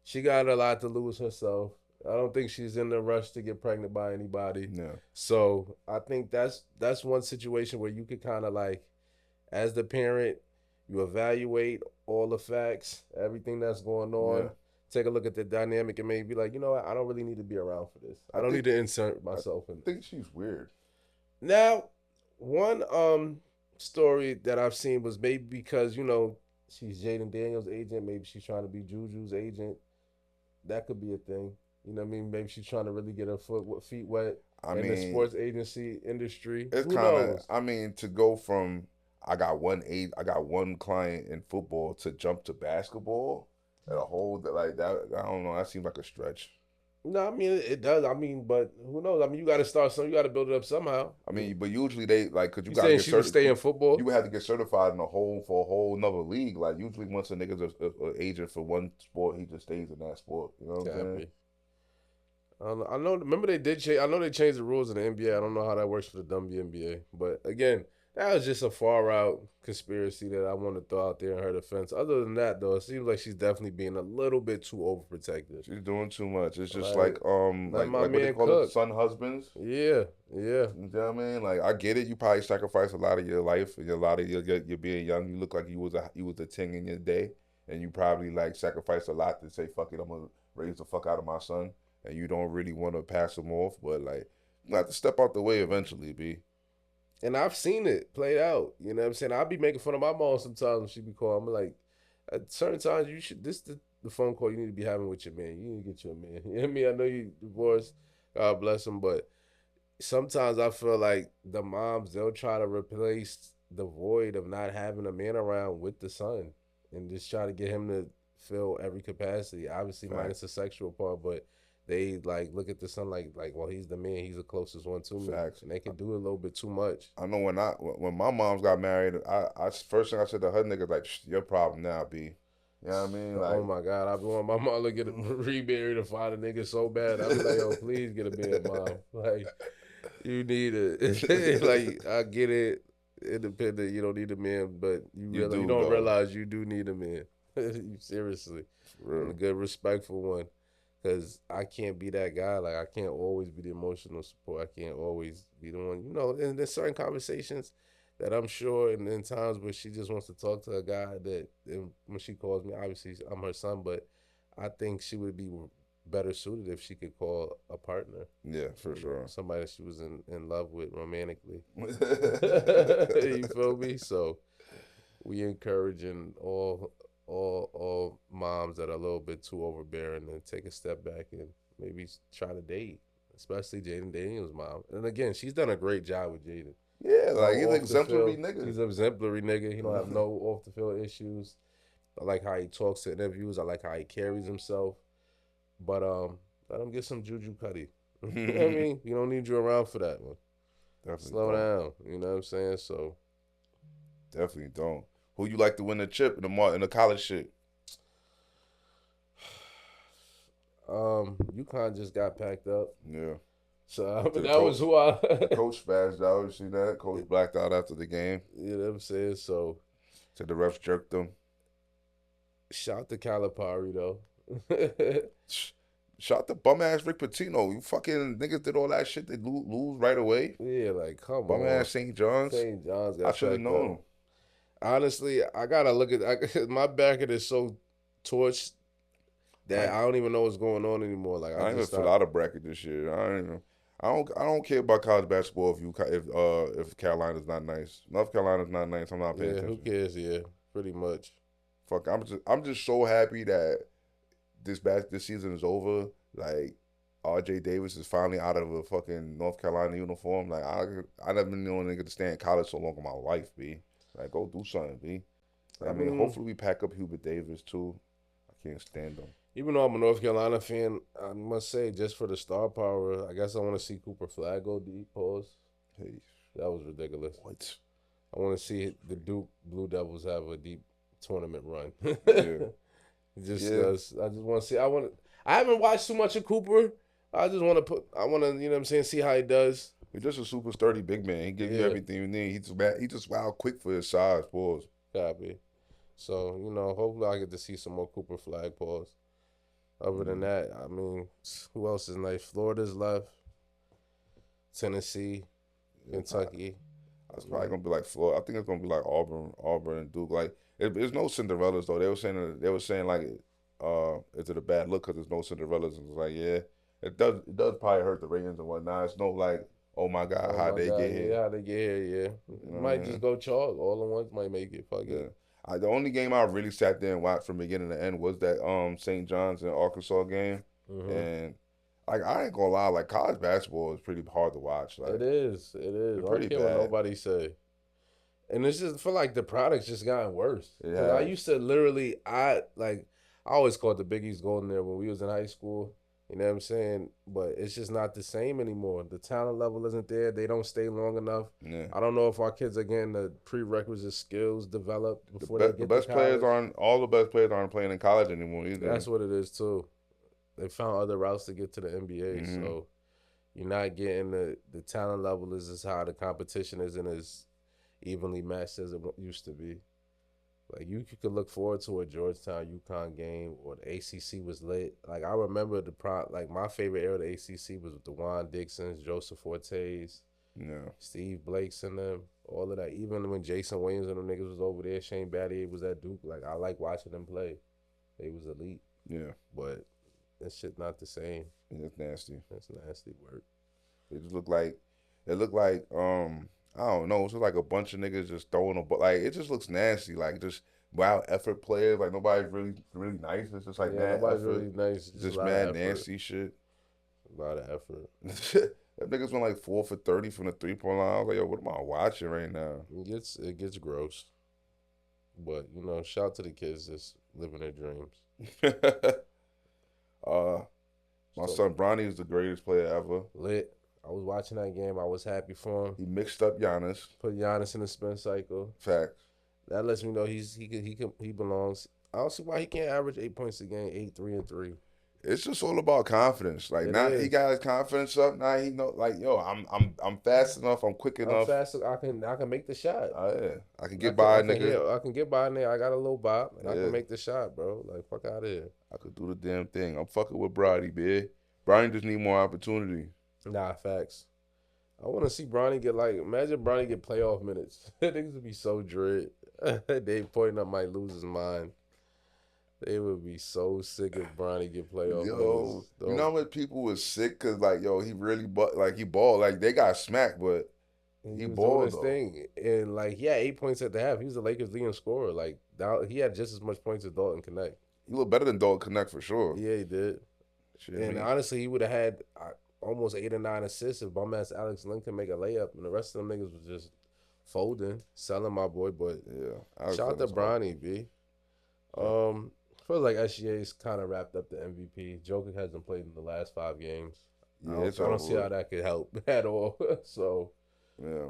She got a lot to lose herself. I don't think she's in the rush to get pregnant by anybody. Yeah. So I think that's one situation where you could kind of like, as the parent, you evaluate all the facts, everything that's going on. Yeah. Take a look at the dynamic and maybe be like, you know what, I don't really need to be around for this. I don't need to insert myself in I it. think she's weird. Now, one story that I've seen was maybe because, you know, she's Jaden Daniels' agent, maybe she's trying to be JuJu's agent. That could be a thing. You know what I mean? Maybe she's trying to really get her feet wet in the sports agency industry. It's Who kind of, knows? I mean, to go from, I got one client in football to jump to basketball and a whole like that. I don't know. That seems like a stretch. No, I mean it does. I mean, but who knows? I mean, you got to start something. You got to build it up somehow. I mean, but usually they like because you You got to saying get she would stay in football? You would have to get certified in for a whole nother league. Like usually, once a nigga's a agent for one sport, he just stays in that sport. You know what I'm saying? I know. Remember they did change. I know they changed the rules in the NBA. I don't know how that works for the WNBA. But again, that was just a far out conspiracy that I want to throw out there in her defense. Other than that, though, it seems like she's definitely being a little bit too overprotective. She's doing too much. It's just like like my what they man call Cook. it, son husbands. Yeah. You know what I mean? Like I get it. You probably sacrifice a lot of your life and a lot of your being young. You look like you was a ting in your day, and you probably like sacrificed a lot to say fuck it. I'm gonna raise the fuck out of my son, and you don't really want to pass him off, but like you have to step out the way eventually, B. And I've seen it played out. You know what I'm saying? I'll be making fun of my mom sometimes when she be calling. I'm like, at certain times, you should, this the phone call you need to be having with your man. You need to get you a man. You know what I mean? I know you divorced. God bless him. But sometimes I feel like the moms, they'll try to replace the void of not having a man around with the son and just try to get him to fill every capacity. Obviously, minus the sexual part, but they like look at the son like well, he's the man, he's the closest one to me. Facts. And they can do a little bit too much. I know when my moms got married, I first thing I said to her nigga like, your problem now, B. You know what I mean? Like, oh my God, I want my mom to get remarried and find a nigga so bad. I be like, yo, please get a man, mom. Like, you need it. Like, I get it, independent. You don't need a man, but you don't realize you do need a man. Seriously, and a good, respectful one. Because I can't be that guy. Like, I can't always be the emotional support. I can't always be the one, and there's certain conversations that I'm sure in times where she just wants to talk to a guy that when she calls me, obviously I'm her son, but I think she would be better suited if she could call a partner. Yeah, for sure. Somebody that she was in love with romantically. You feel me? So we encouraging all moms that are a little bit too overbearing and take a step back and maybe try to date, especially Jaden Daniels' mom. And again, she's done a great job with Jaden. Yeah, like he's an exemplary nigga. He's an exemplary nigga. He don't have no off the field issues. I like how he talks in interviews. I like how he carries himself. But let him get some JuJu Carti. You know what I mean? You don't need you around for that one. Definitely slow down. You know what I'm saying? So definitely don't. Who you like to win the chip in the college shit? UConn just got packed up. Yeah. So that was who I Coach spazzed out. You see that? Coach blacked out after the game. You know what I'm saying? So said the refs jerked them. Shout to Calipari though. Shout to bum ass Rick Pitino. You fucking niggas did all that shit. They lose right away. Yeah, like come on. Bum ass St. John's. St. John's got I should have known. Honestly, I gotta look at my bracket is so torched that I don't even know what's going on anymore. Like I ain't even fill out a bracket this year. I don't care about college basketball if Carolina's not nice. North Carolina's not nice. I'm not paying attention. Who cares? Yeah, pretty much. Fuck, I'm just so happy that this season is over. Like RJ Davis is finally out of a fucking North Carolina uniform. Like I never been the only nigga to stay in college so long in my life, B. Like go do something, B. I mean, hopefully we pack up Hubert Davis too. I can't stand him. Even though I'm a North Carolina fan, I must say, just for the star power, I guess I want to see Cooper Flag go deep. Pause. Hey, that was ridiculous. What? I want to see the Duke Blue Devils have a deep tournament run. Yeah. I just want to see. I haven't watched too much of Cooper. I just want to you know what I'm saying, see how he does. He's just a super sturdy big man. He gives you everything you need. He just wild quick for his size. Pause. Copy. So, hopefully I get to see some more Cooper Flag. Pause. Other than that, I mean, who else is nice? Florida's left. Tennessee, Kentucky. It's probably gonna be like Florida. I think it's gonna be like Auburn and Duke. Like, there's no Cinderellas though. They were saying like, is it a bad look because there's no Cinderellas? And it's like, yeah, it does probably hurt the ratings and whatnot. It's no like, oh my God, how they get here? Yeah, how they get here? Yeah, might just go chalk. All at once might make it. Fuck it. The only game I really sat there and watched from beginning to end was that St. John's and Arkansas game, and like I ain't gonna lie, like college basketball is pretty hard to watch. Like it is. I don't care what nobody say. And it's just feel like the product's just gotten worse. It 'Cause I has. used to literally, I always called the Big East Golden there when we was in high school. You know what I'm saying? But it's just not the same anymore. The talent level isn't there. They don't stay long enough. Yeah. I don't know if our kids are getting the prerequisite skills developed before they get The best to players college. all the best players aren't playing in college anymore either. That's what it is too. They found other routes to get to the NBA. Mhm. So you're not getting the talent level is as high. The competition isn't as evenly matched as it used to be. Like you could look forward to a Georgetown UConn game, or the ACC was lit. Like I remember like my favorite era of the ACC was with DeJuan Dixons, Joseph Fortes, Yeah. Steve Blake's and them, all of that. Even when Jason Williams and them niggas was over there, Shane Battier was at Duke. Like I like watching them play. They was elite, Yeah. but that shit not the same. It's nasty. That's nasty work. It just look like I don't know. It's just like a bunch of niggas just throwing a ball. Like it just looks nasty. Like just wild effort players. Like nobody's really nice. It's just like Yeah, mad nobody's effort. really nice. Just a lot mad of effort. nasty shit. A lot of effort. That niggas went like 4 for 30 from the 3-point line. I was like, yo, what am I watching right now? It gets gross. But you know, shout out to the kids that's living their dreams. My son Bronny is the greatest player ever. Lit. I was watching that game. I was happy for him. He mixed up Giannis. Put Giannis in the spin cycle. Facts. That lets me know he belongs. I don't see why he can't average 8 points a game, 8, 3, and 3. It's just all about confidence. Like It now is. he got his confidence up. Now he know like yo, I'm fast enough. I'm quick I'm enough. fast. I can make the shot. Yeah, I can get by, nigga. I can get by in there. I got a little bop. And I Yeah. can make the shot, bro. Like fuck out of here. I could do the damn thing. I'm fucking with Brody, bitch. Brody just need more opportunity. Nah, facts. I want to see Bronny get imagine Bronny get playoff minutes. Niggas would be so dread. Dave Portnoy might lose his mind. They would be so sick if Bronny get playoff Yo, minutes. you know how much people was sick because like yo, he really he balled. Like they got smacked, but he was balled, doing his though. thing, and like he had 8 points at the half. He was the Lakers' leading scorer. Like he had just as much points as Dalton Connect. he looked better than Dalton Connect for sure. Yeah, he did. Shit, And honestly, he would have had almost 8 or 9 assists if bum ass Alex Lincoln make a layup, and the rest of them niggas was just folding, selling my boy. But yeah, shout out to Bronny, B. Feels like SGA's kind of wrapped up the MVP. Joker hasn't played in the last 5 games. Yeah, I don't see how that could help at all. So yeah,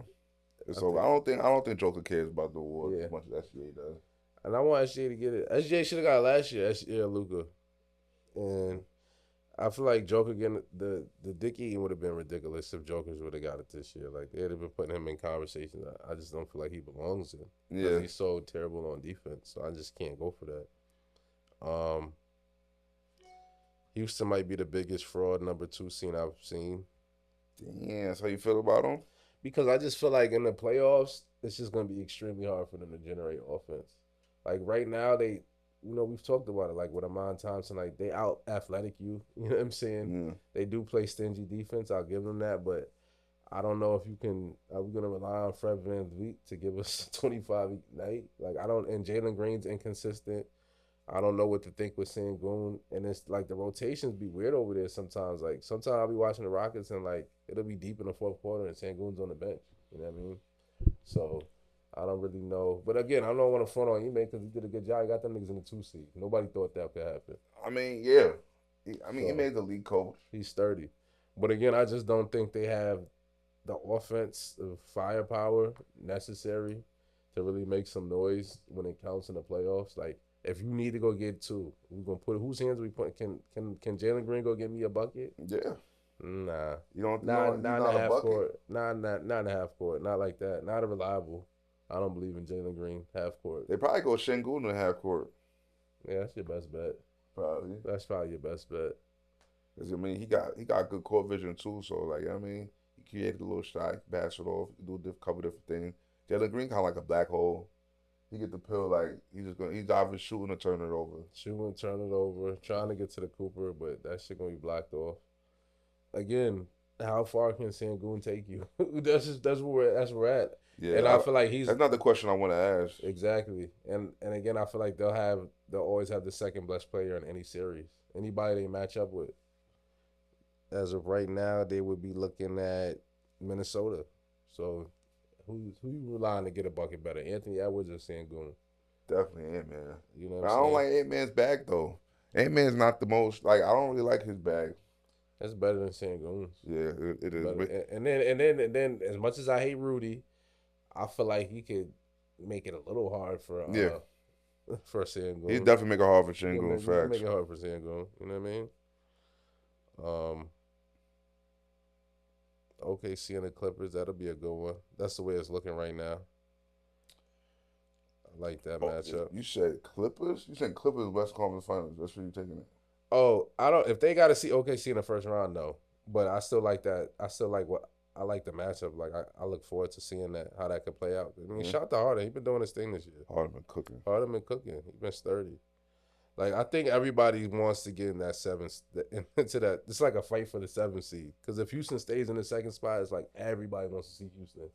so I don't think Joker cares about the award Yeah. as much as SGA does. and I want SGA to get it. SGA should have got it last year. SGA Luka, and I feel like Joker getting the dick eating would have been ridiculous if Jokers would have got it this year. Like they'd have been putting him in conversation. I just don't feel like he belongs in. Yeah. Because he's so terrible on defense. So I just can't go for that. Houston might be the biggest fraud number 2 scene I've seen. Yeah, that's how you feel about him? Because I just feel like in the playoffs, it's just going to be extremely hard for them to generate offense. Like right now, we've talked about it. Like with Amon Thompson, like they out athletic you. You know what I'm saying? Yeah. They do play stingy defense. I'll give them that. But I don't know if you can. Are we going to rely on Fred VanVleet to give us 25 a night? Like I don't. And Jalen Green's inconsistent. I don't know what to think with Sengun. And it's like the rotations be weird over there sometimes. Like sometimes I'll be watching the Rockets and like it'll be deep in the 4th quarter and Sengun's on the bench. You know what I mean? So I don't really know. But again, I don't want to front on Ime because he did a good job. He got them niggas in the 2 seed. Nobody thought that could happen. I mean, yeah. He made the league coach. He's sturdy. But again, I just don't think they have the offense firepower necessary to really make some noise when it counts in the playoffs. Like, if you need to go get 2, we're gonna put whose hands we put? Can Jalen Green go get me a bucket? Yeah. Nah. You don't Not not in the a half bucket? court. Not in the half court. Not like that. Not a reliable. I don't believe in Jalen Green half court. They probably go Şengün in the half court. Yeah, that's your best bet. Probably. That's probably your best bet. 'Cause, I mean, he got good court vision too. So like, I mean, he created a little shot, pass it off, do a couple different things. Jalen Green kind of like a black hole. He get the pill like he's either shooting or turning it over. Shooting, turn it over, trying to get to the Cooper, but that shit gonna be blocked off. Again, how far can Sengun take you? that's where we're at. Yeah, And I feel like that's not the question I want to ask. exactly. And again, I feel like they'll always have the second best player in any series. Anybody they match up with. As of right now, they would be looking at Minnesota. So Who you relying to get a bucket better, Anthony Edwards or Sengun? Definitely Ant-Man. You know what But I'm I saying? don't like Ant-Man's bag though. Ant-Man's not the most like I don't really like his bag. That's better than Sengun's. Yeah, it is. But, But and then, as much as I hate Rudy, I feel like he could make it a little hard for Yeah. for Sengun. he definitely make it hard for He can Shingo. make, he can make Facts. it hard for Sengun. You know what I mean? OKC and the Clippers, that'll be a good one. That's the way it's looking right now. I like that matchup. You said Clippers? You said Clippers West Conference Finals. That's what you're taking it. Oh, I don't. If they got to see OKC in the first round, no. But I still like that. I still like what I like the matchup. Like I look forward to seeing that how that could play out. I mean, shout out to Harden. He been doing his thing this year. Harden been cooking. Harden been cooking. He been sturdy. Like I think everybody wants to get in that into that. It's like a fight for the 7th seed. Because if Houston stays in the 2nd spot, it's like everybody wants to see Houston.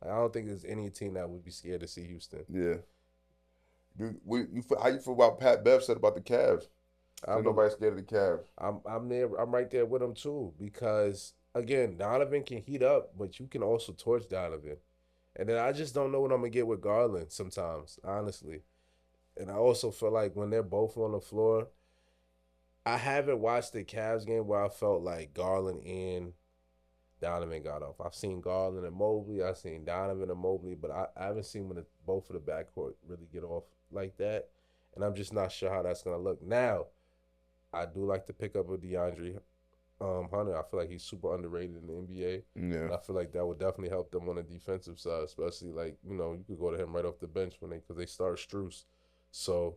Like, I don't think there's any team that would be scared to see Houston. Yeah. How you feel about Pat Bev said about the Cavs? Nobody's scared of the Cavs. I'm there. I'm right there with him too. Because again, Donovan can heat up, but you can also torch Donovan. And then I just don't know what I'm gonna get with Garland sometimes, honestly. And I also feel like when they're both on the floor, I haven't watched the Cavs game where I felt like Garland and Donovan got off. I've seen Garland and Mobley. I've seen Donovan and Mobley, but I haven't seen when both of the backcourt really get off like that. And I'm just not sure how that's going to look. Now, I do like to pick up with DeAndre Hunter. I feel like he's super underrated in the NBA. Yeah. And I feel like that would definitely help them on the defensive side, especially like, you could go to him right off the bench because they start Strus. So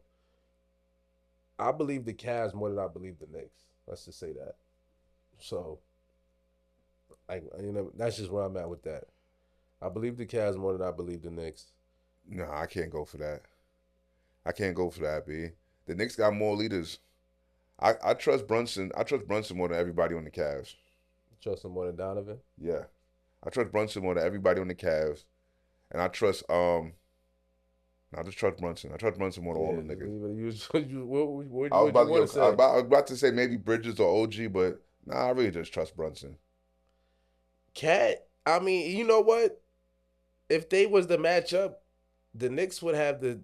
I believe the Cavs more than I believe the Knicks. Let's just say that. So, that's just where I'm at with that. I believe the Cavs more than I believe the Knicks. No, I can't go for that. B. The Knicks got more leaders. I trust Brunson. I trust Brunson more than everybody on the Cavs. Trust him more than Donovan? Yeah. I trust Brunson more than everybody on the Cavs. And I trust I just trust Brunson. I trust Brunson more than all the niggas. I was about to say maybe Bridges or OG, but I really just trust Brunson. Cat, I mean, you know what? If they was the matchup, the Knicks would have the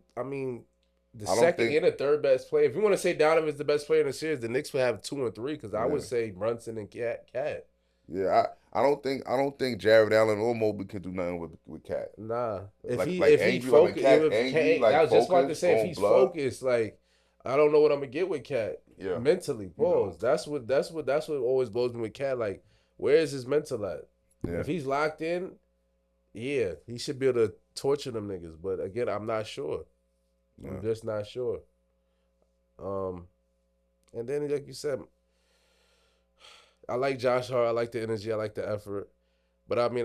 second and the third best player. If you want to say Donovan's the best player in the series, the Knicks would have 2 and 3 because I would say Brunson and Cat. Yeah, I don't think Jared Allen or Mobley could do nothing with Cat. Nah, if like, he focused, I was just about to say if he's blood. focused, like I don't know what I'm gonna get with Cat. Yeah, mentally, pause. That's what always blows me with Cat. Like, where is his mental at? Yeah. If he's locked in, yeah, he should be able to torture them niggas. But again, I'm not sure. Yeah. I'm just not sure. And then like you said, I like Josh Hart. I like the energy. I like the effort. But I mean,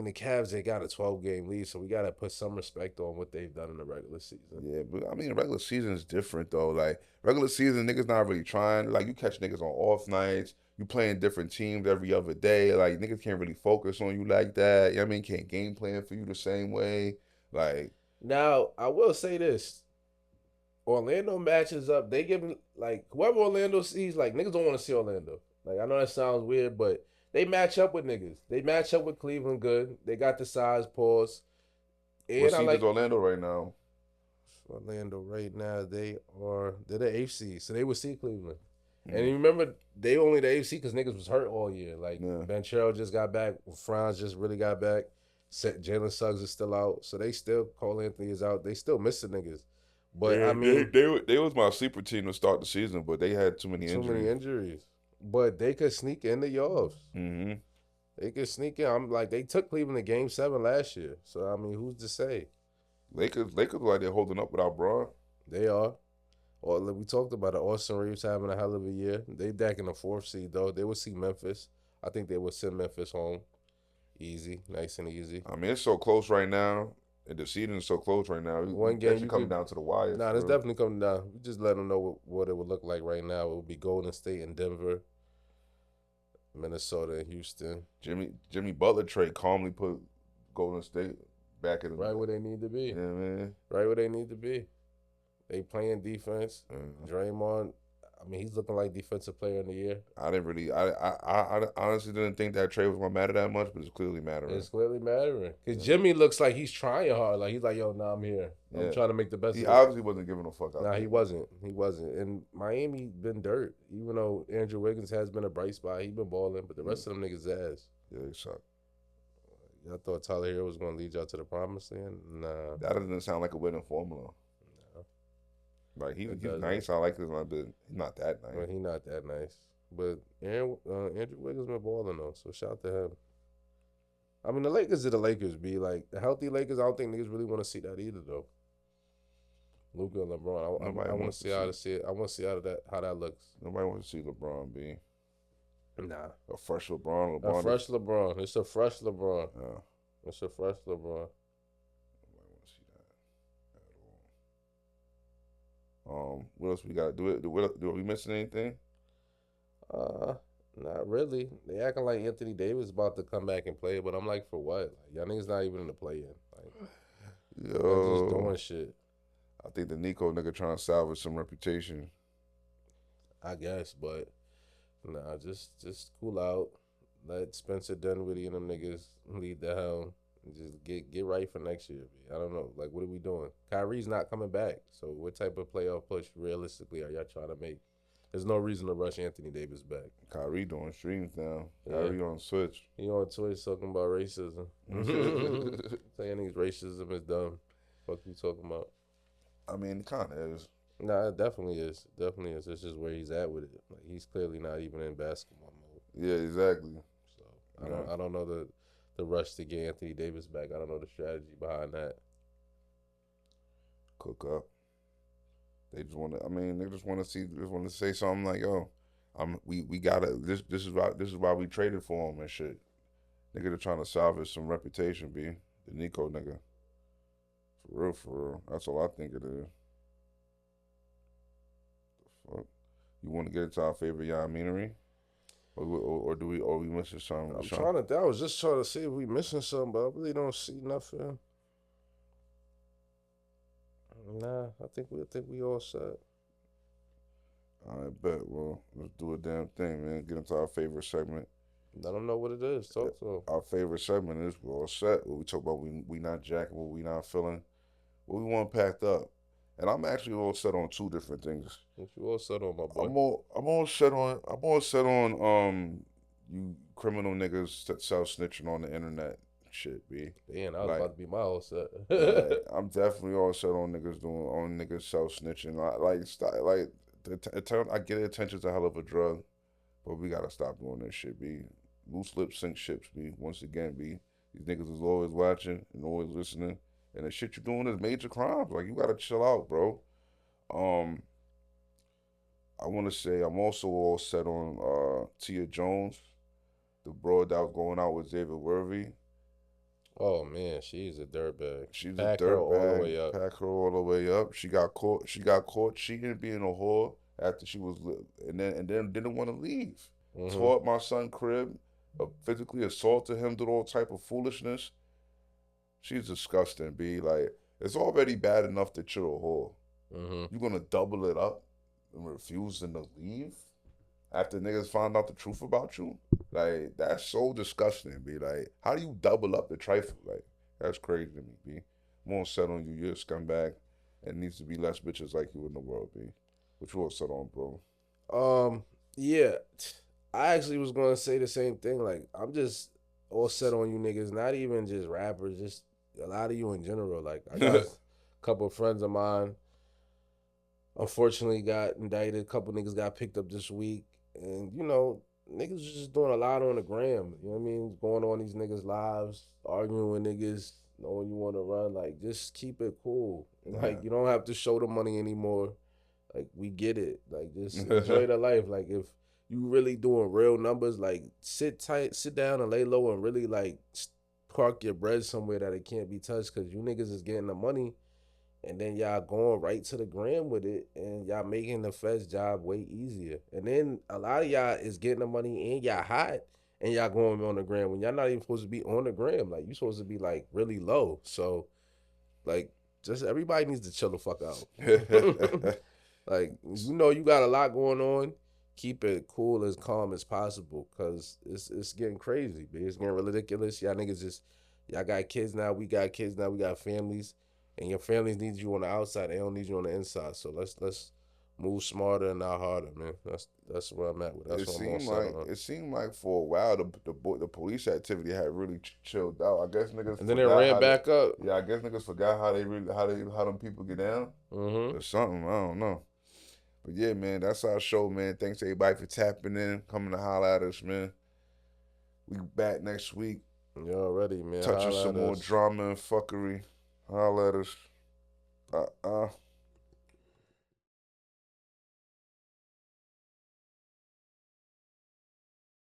the Cavs, they got a 12-game lead, so we got to put some respect on what they've done in the regular season. Yeah, but regular season is different, though. Like, regular season, niggas not really trying. Like, you catch niggas on off nights. You playing different teams every other day. Like, niggas can't really focus on you like that. You know what I mean? Can't game plan for you the same way. Like. Now, I will say this. Orlando matches up. They give, like, whoever Orlando sees, like, niggas don't want to see Orlando. Like, I know that sounds weird, but they match up with niggas. They match up with Cleveland good. They got the size, pause. And what seed is Orlando right now? Orlando right now, they're the 8th seed, so they would see Cleveland. Mm-hmm. And you remember, they only the 8th seed because niggas was hurt all year. Like, Banchero just got back. Franz just really got back. Jalen Suggs is still out. So they still, Cole Anthony is out. They still missing niggas. But, They was my sleeper team to start the season, but they had too many injuries. But they could sneak in the yards. Mm-hmm. They could sneak in. I'm like, they took Cleveland to Game 7 last year. So, I mean, who's to say? Lakers like they're holding up without Braun. They are. Or we talked about it. Austin Reeves having a hell of a year. They back in the 4th seed, though. They would see Memphis. I think they would send Memphis home. Easy. Nice and easy. I mean, it's so close right now. And the season is so close right now. One game coming down to the wire. Nah, it's definitely coming down. We just let them know what it would look like right now. It would be Golden State and Denver, Minnesota and Houston. Jimmy Butler trade calmly put Golden State back in right where they need to be. Yeah, man. Right where they need to be. They playing defense. Mm-hmm. Draymond, I mean, he's looking like defensive player of the year. I didn't really. I honestly didn't think that trade was gonna matter that much, but it's clearly mattering. It's clearly mattering because Jimmy looks like he's trying hard. Like he's like, yo, nah, I'm here. I'm trying to make the best. He of it. obviously wasn't giving a fuck. Nah, he wasn't. He wasn't. And Miami been dirt. Even though Andrew Wiggins has been a bright spot, he been balling, but the rest of them niggas ass. Yeah, he sucked. Y'all thought Tyler Hero was gonna lead y'all to the promised land? Nah. That doesn't sound like a winning formula. No. Like he's nice. I like this one, but he's not that nice. Well, he not that nice. But Andrew Wiggins been balling though, so shout out to him. I mean, the Lakers are the Lakers. Be like the healthy Lakers. I don't think niggas really want to see that either though. Luka and LeBron. I want to see how to see it. I want to see how that looks. Nobody wants to see LeBron be. Nah. A fresh LeBron. A fresh LeBron. It's a fresh LeBron. Yeah. It's a fresh LeBron. Nobody want to see that at all. What else we got? Do we missing anything? Not really. They acting like Anthony Davis about to come back and play, but I'm like, for what? Like, y'all niggas not even in the play-in. Like, y'all just doing shit. I think the Nico nigga trying to salvage some reputation. I guess, but nah, just cool out. Let Spencer Dinwiddie and them niggas lead the helm. And just get right for next year. I don't know. Like, what are we doing? Kyrie's not coming back. So what type of playoff push realistically are y'all trying to make? There's no reason to rush Anthony Davis back. Kyrie doing streams now. Kyrie on Twitch. He on Twitch talking about racism. Saying niggas racism is dumb. Fuck you talking about? I mean, it kind of is. Nah, it definitely is. Definitely is. It's just where he's at with it. Like, he's clearly not even in basketball mode. Yeah, exactly. So I don't know the rush to get Anthony Davis back. I don't know the strategy behind that. Cook up. They just want to. I mean, they just want to see. Just want to say something like, "Yo, we gotta. This is why we traded for him and shit." Nigga, they're trying to salvage some reputation. B the Nico nigga. For real. That's all I think it is. The fuck? You want to get into our favorite Yaminery? Or do we? Or we missing something? I was just trying to see if we missing something, but I really don't see nothing. Nah, I think we all set. I bet. Well, let's do a damn thing, man. Get into our favorite segment. I don't know what it is. Talk to them. Our favorite segment is we're all set. What we talk about, we not jacking, what we not feeling, what we want packed up. And I'm actually all set on two different things. What you all set on, my boy? I'm all set on you criminal niggas that self snitching on the internet shit, B. Damn, I was about to be my all set. I'm definitely all set on niggas self snitching. I get it, attention's a hell of a drug, but we gotta stop doing this shit, B. Loose lips sink ships, B. Once again, B. These niggas is always watching and always listening. And the shit you're doing is major crimes. Like, you gotta chill out, bro. I want to say I'm also all set on Tia Jones, the broad that was going out with David Worthy. Oh man, she's a dirtbag. She's a dirtbag. All the way up. Pack her all the way up. She got caught cheating, being a whore after she was, and then didn't want to leave. Mm-hmm. Tore up my son's crib, physically assaulted him, did all type of foolishness. She's disgusting, B. Like, it's already bad enough that you're a whore. Mm-hmm. You're gonna double it up and refusing to leave after niggas find out the truth about you? Like, that's so disgusting, B. Like, how do you double up the trifle? Like, that's crazy to me, B. I'm all set on you. You're a scumbag. And needs to be less bitches like you in the world, B. What you all set on, bro? Yeah. I actually was gonna say the same thing. Like, I'm just all set on you niggas, not even just rappers, just a lot of you in general. Like, I got a couple of friends of mine unfortunately got indicted. A couple niggas got picked up this week. And, you know, niggas is just doing a lot on the gram. You know what I mean? Going on these niggas' lives, arguing with niggas, knowing you want to run. Like, just keep it cool. Like, you don't have to show the money anymore. Like, we get it. Like, just enjoy the life. Like, if you really doing real numbers, like, sit down and lay low and really, like, park your bread somewhere that it can't be touched, because you niggas is getting the money and then y'all going right to the gram with it and y'all making the Fed's job way easier. And then a lot of y'all is getting the money and y'all hot and y'all going on the gram when y'all not even supposed to be on the gram. Like, you supposed to be, like, really low. So, like, just everybody needs to chill the fuck out. Like, you know, you got a lot going on. Keep it cool, as calm as possible, cause it's getting crazy, man. It's getting ridiculous. Y'all niggas y'all got kids now. We got kids now. We got families, and your families need you on the outside. They don't need you on the inside. So let's move smarter and not harder, man. That's where I'm at with. That's what I'm all set on. It seemed like for a while the police activity had really chilled out. I guess niggas. And then it ran back up. Yeah, I guess niggas forgot how them people get down or something. I don't know. But yeah, man, that's our show, man. Thanks everybody for tapping in, coming to holler at us, man. We back next week. You already, man. Touching some more drama and fuckery. Holler at us.